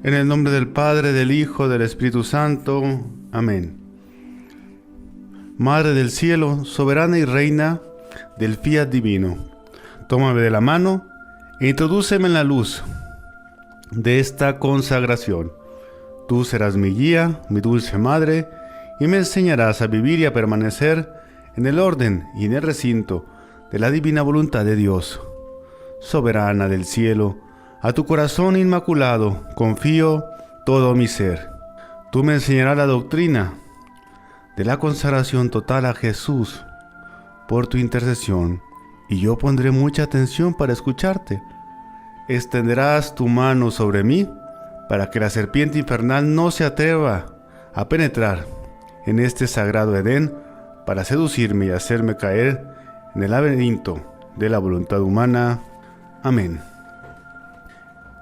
En el nombre del Padre, del Hijo, del Espíritu Santo. Amén. Madre del cielo, soberana y reina del fiat divino, tómame de la mano e introdúceme en la luz de esta consagración. Tú serás mi guía, mi dulce madre, y me enseñarás a vivir y a permanecer en el orden y en el recinto de la divina voluntad de Dios. Soberana del cielo, a tu corazón inmaculado confío todo mi ser. Tú me enseñarás la doctrina de la consagración total a Jesús por tu intercesión, y yo pondré mucha atención para escucharte. Extenderás tu mano sobre mí para que la serpiente infernal no se atreva a penetrar en este sagrado Edén para seducirme y hacerme caer en el laberinto de la voluntad humana. Amén.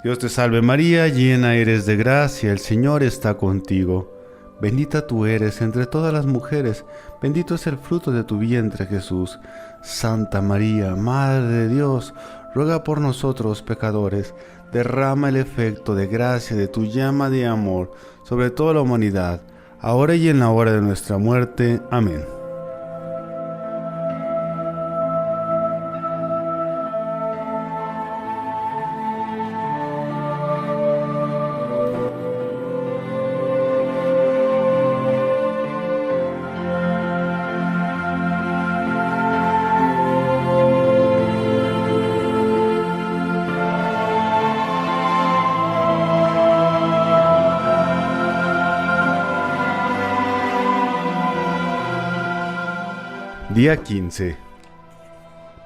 Dios te salve María, llena eres de gracia, el Señor está contigo. Bendita tú eres entre todas las mujeres, bendito es el fruto de tu vientre Jesús. Santa María, Madre de Dios, ruega por nosotros pecadores, derrama el efecto de gracia de tu llama de amor sobre toda la humanidad, ahora y en la hora de nuestra muerte. Amén. Día 15.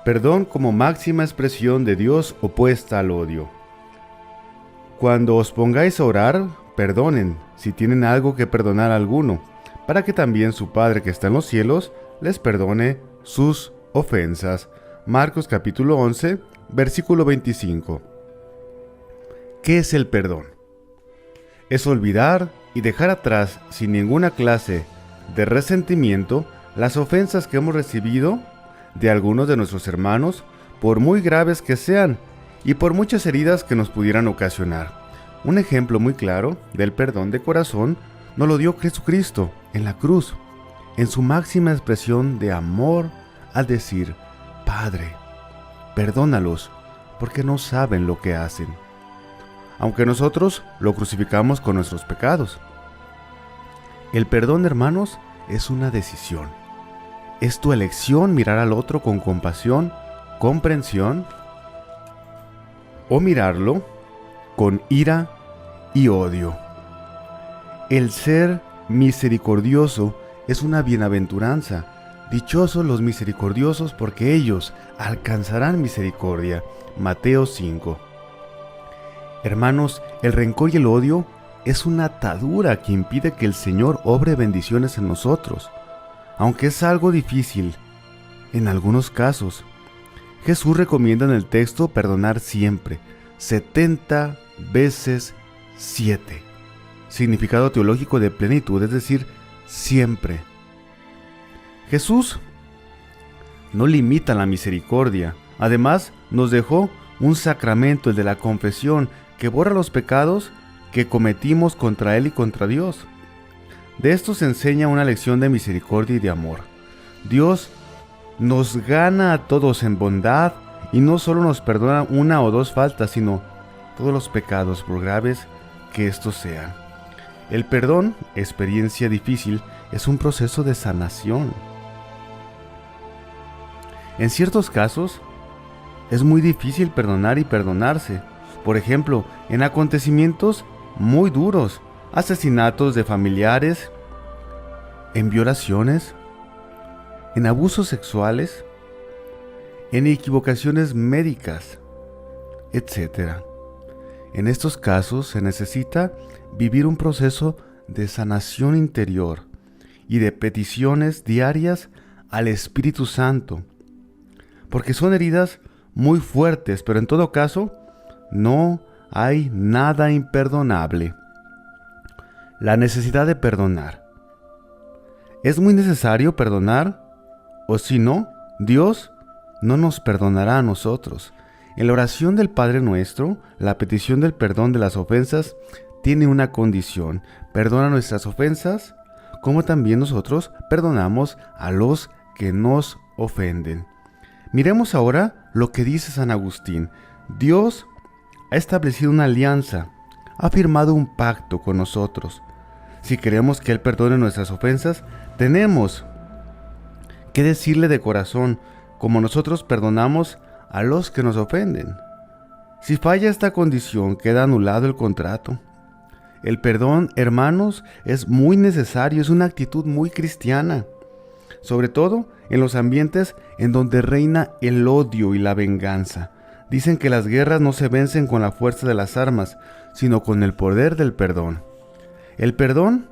Perdón como máxima expresión de Dios opuesta al odio. Cuando os pongáis a orar, perdonen si tienen algo que perdonar a alguno, para que también su Padre que está en los cielos les perdone sus ofensas. Marcos capítulo 11, versículo 25. ¿Qué es el perdón? Es olvidar y dejar atrás sin ninguna clase de resentimiento las ofensas que hemos recibido de algunos de nuestros hermanos, por muy graves que sean y por muchas heridas que nos pudieran ocasionar. Un ejemplo muy claro del perdón de corazón nos lo dio Jesucristo en la cruz, en su máxima expresión de amor al decir: Padre, perdónalos, porque no saben lo que hacen. Aunque nosotros lo crucificamos con nuestros pecados. El perdón, hermanos, es una decisión. Es tu elección mirar al otro con compasión, comprensión, o mirarlo con ira y odio. El ser misericordioso es una bienaventuranza. Dichosos los misericordiosos, porque ellos alcanzarán misericordia. Mateo 5. Hermanos, el rencor y el odio es una atadura que impide que el Señor obre bendiciones en nosotros. Aunque es algo difícil, en algunos casos, Jesús recomienda en el texto perdonar siempre, 70 veces 7. Significado teológico de plenitud, es decir, siempre. Jesús no limita la misericordia, además nos dejó un sacramento, el de la confesión, que borra los pecados que cometimos contra Él y contra Dios. De esto se enseña una lección de misericordia y de amor. Dios nos gana a todos en bondad y no solo nos perdona una o dos faltas, sino todos los pecados, por graves que estos sean. El perdón, experiencia difícil, es un proceso de sanación. En ciertos casos, es muy difícil perdonar y perdonarse. Por ejemplo, en acontecimientos muy duros, asesinatos de familiares, en violaciones, en abusos sexuales, en equivocaciones médicas, etc. En estos casos se necesita vivir un proceso de sanación interior y de peticiones diarias al Espíritu Santo, porque son heridas muy fuertes, pero en todo caso no hay nada imperdonable. La necesidad de perdonar. ¿Es muy necesario perdonar? O si no, Dios no nos perdonará a nosotros. En la oración del Padre Nuestro, la petición del perdón de las ofensas tiene una condición: perdona nuestras ofensas, como también nosotros perdonamos a los que nos ofenden. Miremos ahora lo que dice San Agustín. Dios ha establecido una alianza, ha firmado un pacto con nosotros. Si queremos que Él perdone nuestras ofensas, tenemos que decirle de corazón, como nosotros perdonamos a los que nos ofenden. Si falla esta condición, queda anulado el contrato. El perdón, hermanos, es muy necesario, es una actitud muy cristiana, sobre todo en los ambientes en donde reina el odio y la venganza. Dicen que las guerras no se vencen con la fuerza de las armas, sino con el poder del perdón. El perdón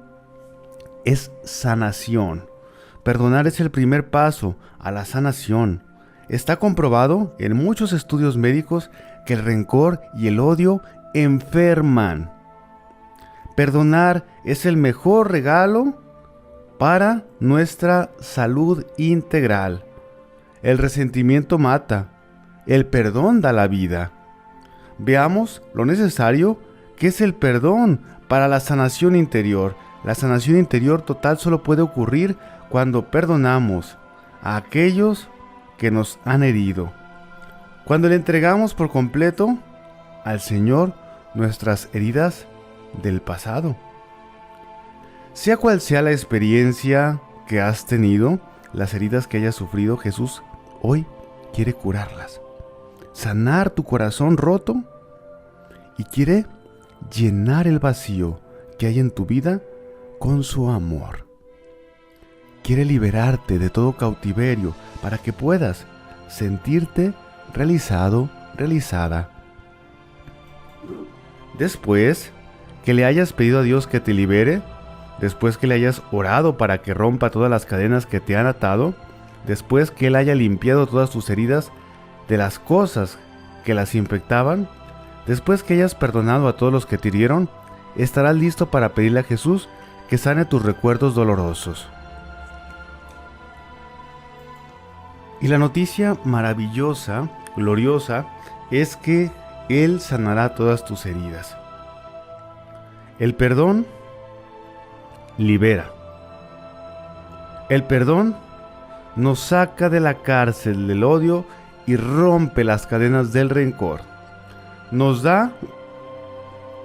es sanación. Perdonar es el primer paso a la sanación. Está comprobado en muchos estudios médicos que el rencor y el odio enferman. Perdonar es el mejor regalo para nuestra salud integral. El resentimiento mata, el perdón da la vida. Veamos lo necesario que es el perdón para la sanación interior. La sanación interior total solo puede ocurrir cuando perdonamos a aquellos que nos han herido. Cuando le entregamos por completo al Señor nuestras heridas del pasado. Sea cual sea la experiencia que has tenido, las heridas que hayas sufrido, Jesús hoy quiere curarlas, sanar tu corazón roto y quiere llenar el vacío que hay en tu vida con su amor. Quiere liberarte de todo cautiverio para que puedas sentirte realizado, realizada. Después que le hayas pedido a Dios que te libere, después que le hayas orado para que rompa todas las cadenas que te han atado, después que Él haya limpiado todas tus heridas de las cosas que las infectaban, después que hayas perdonado a todos los que te hirieron, estarás listo para pedirle a Jesús que sane tus recuerdos dolorosos. Y la noticia maravillosa, gloriosa, es que Él sanará todas tus heridas. El perdón libera. El perdón nos saca de la cárcel del odio y rompe las cadenas del rencor. Nos da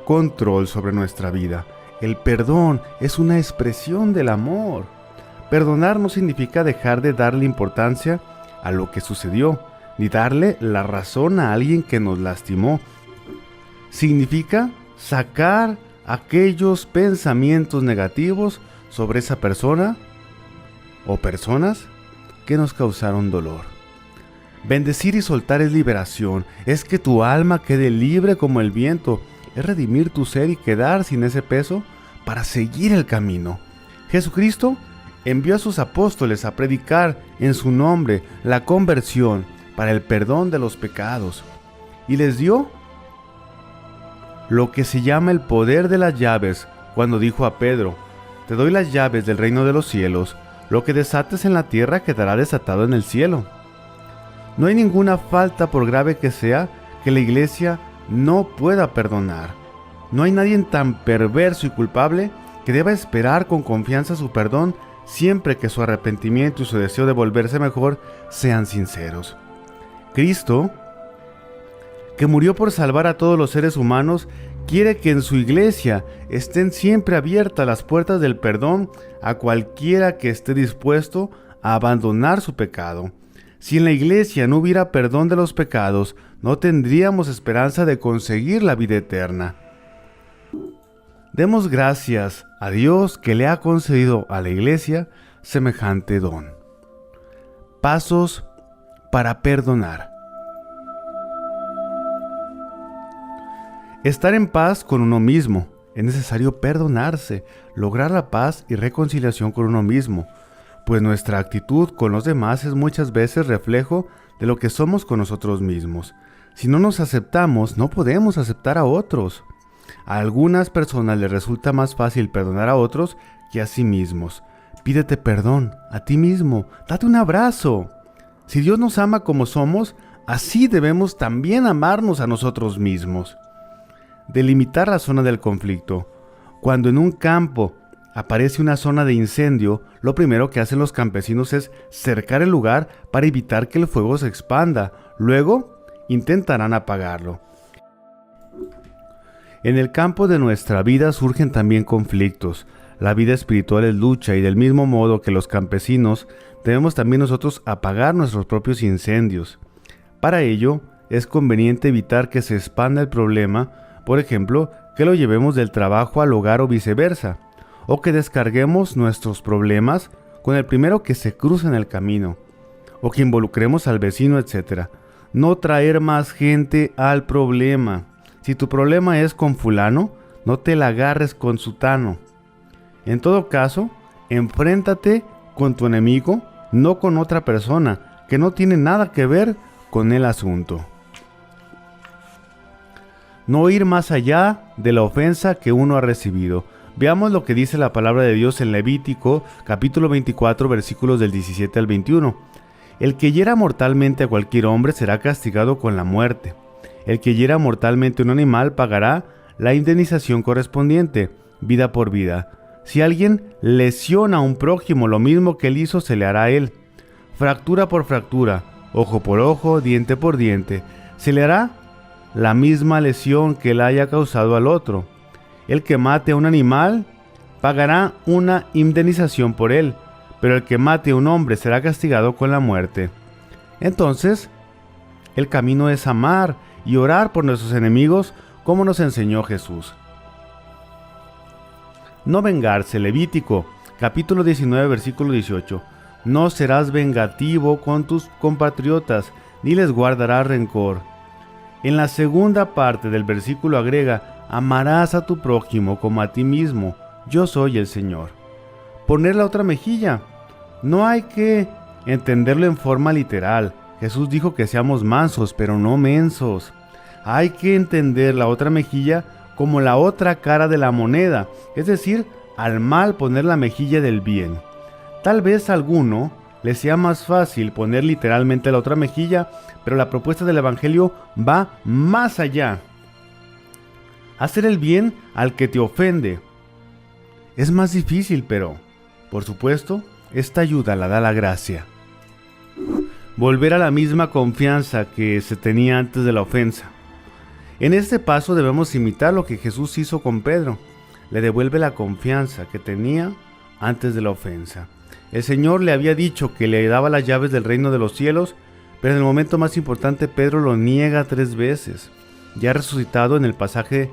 control sobre nuestra vida. El perdón es una expresión del amor. Perdonar no significa dejar de darle importancia a lo que sucedió, ni darle la razón a alguien que nos lastimó. Significa sacar aquellos pensamientos negativos sobre esa persona o personas que nos causaron dolor. Bendecir y soltar es liberación, es que tu alma quede libre como el viento, es redimir tu ser y quedar sin ese peso para seguir el camino. Jesucristo envió a sus apóstoles a predicar en su nombre la conversión para el perdón de los pecados y les dio lo que se llama el poder de las llaves cuando dijo a Pedro: te doy las llaves del reino de los cielos, lo que desates en la tierra quedará desatado en el cielo. No hay ninguna falta, por grave que sea, que la iglesia no pueda perdonar. No hay nadie tan perverso y culpable que deba esperar con confianza su perdón siempre que su arrepentimiento y su deseo de volverse mejor sean sinceros. Cristo, que murió por salvar a todos los seres humanos, quiere que en su iglesia estén siempre abiertas las puertas del perdón a cualquiera que esté dispuesto a abandonar su pecado. Si en la iglesia no hubiera perdón de los pecados, no tendríamos esperanza de conseguir la vida eterna. Demos gracias a Dios que le ha concedido a la iglesia semejante don. Pasos para perdonar. Estar en paz con uno mismo. Es necesario perdonarse, lograr la paz y reconciliación con uno mismo, pues nuestra actitud con los demás es muchas veces reflejo de lo que somos con nosotros mismos. Si no nos aceptamos, no podemos aceptar a otros. A algunas personas les resulta más fácil perdonar a otros que a sí mismos. Pídete perdón a ti mismo, date un abrazo. Si Dios nos ama como somos, así debemos también amarnos a nosotros mismos. delimitar la zona del conflicto. Cuando en un campo aparece una zona de incendio, lo primero que hacen los campesinos es cercar el lugar para evitar que el fuego se expanda. Luego, intentarán apagarlo. En el campo de nuestra vida surgen también conflictos. La vida espiritual es lucha y del mismo modo que los campesinos, debemos también nosotros apagar nuestros propios incendios. Para ello, es conveniente evitar que se expanda el problema, por ejemplo, que lo llevemos del trabajo al hogar o viceversa, o que descarguemos nuestros problemas con el primero que se cruza en el camino, o que involucremos al vecino, etc. No traer más gente al problema. Si tu problema es con fulano, no te la agarres con sutano. En todo caso, enfréntate con tu enemigo, no con otra persona que no tiene nada que ver con el asunto. No ir más allá de la ofensa que uno ha recibido. Veamos lo que dice la palabra de Dios en Levítico, capítulo 24, versículos del 17 al 21. El que hiera mortalmente a cualquier hombre será castigado con la muerte. El que hiera mortalmente a un animal pagará la indemnización correspondiente, vida por vida. Si alguien lesiona a un prójimo, lo mismo que él hizo se le hará a él. Fractura por fractura, ojo por ojo, diente por diente, se le hará la misma lesión que él haya causado al otro. El que mate a un animal pagará una indemnización por él, pero el que mate a un hombre será castigado con la muerte. Entonces, el camino es amar y orar por nuestros enemigos, como nos enseñó Jesús. No vengarse. Levítico, capítulo 19, versículo 18. No serás vengativo con tus compatriotas, ni les guardarás rencor. En la segunda parte del versículo agrega: amarás a tu prójimo como a ti mismo, yo soy el Señor. Poner la otra mejilla. No hay que entenderlo en forma literal. Jesús dijo que seamos mansos, pero no mensos. Hay que entender la otra mejilla como la otra cara de la moneda, es decir, al mal poner la mejilla del bien. Tal vez a alguno le sea más fácil poner literalmente la otra mejilla, pero la propuesta del Evangelio va más allá. Hacer el bien al que te ofende es más difícil, pero, por supuesto, esta ayuda la da la gracia. Volver a la misma confianza que se tenía antes de la ofensa. En este paso debemos imitar lo que Jesús hizo con Pedro. Le devuelve la confianza que tenía antes de la ofensa. El Señor le había dicho que le daba las llaves del reino de los cielos, pero en el momento más importante Pedro lo niega 3 veces. Ya resucitado en el pasaje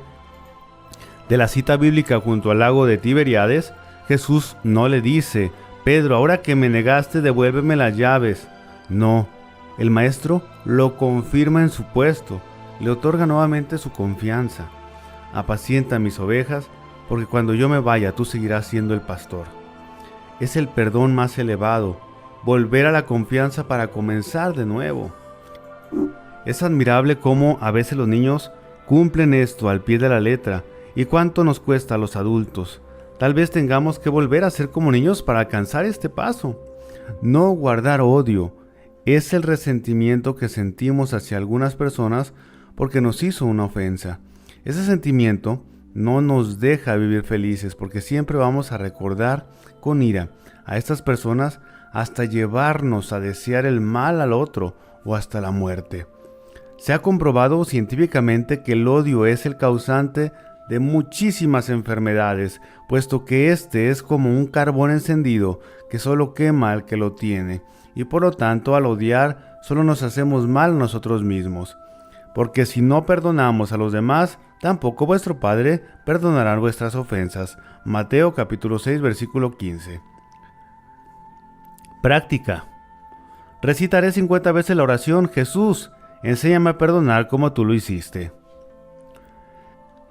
de la cita bíblica junto al lago de Tiberíades, Jesús no le dice: Pedro, ahora que me negaste, devuélveme las llaves. No, el Maestro lo confirma en su puesto, le otorga nuevamente su confianza. Apacienta mis ovejas, porque cuando yo me vaya, tú seguirás siendo el pastor. Es el perdón más elevado, volver a la confianza para comenzar de nuevo. Es admirable cómo a veces los niños cumplen esto al pie de la letra, y cuánto nos cuesta a los adultos. Tal vez tengamos que volver a ser como niños para alcanzar este paso. No guardar odio es el resentimiento que sentimos hacia algunas personas porque nos hizo una ofensa. Ese sentimiento no nos deja vivir felices, porque siempre vamos a recordar con ira a estas personas hasta llevarnos a desear el mal al otro o hasta la muerte. Se ha comprobado científicamente que el odio es el causante de muchísimas enfermedades, puesto que este es como un carbón encendido que solo quema al que lo tiene, y por lo tanto al odiar solo nos hacemos mal a nosotros mismos. Porque si no perdonamos a los demás, tampoco vuestro Padre perdonará vuestras ofensas. Mateo capítulo 6, versículo 15. Práctica. Recitaré 50 veces la oración: Jesús, enséñame a perdonar como tú lo hiciste.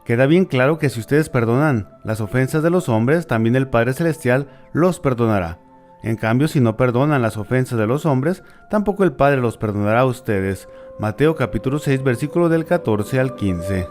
Queda bien claro que si ustedes perdonan las ofensas de los hombres, también el Padre Celestial los perdonará. En cambio, si no perdonan las ofensas de los hombres, tampoco el Padre los perdonará a ustedes. Mateo capítulo 6, versículo del 14 al 15.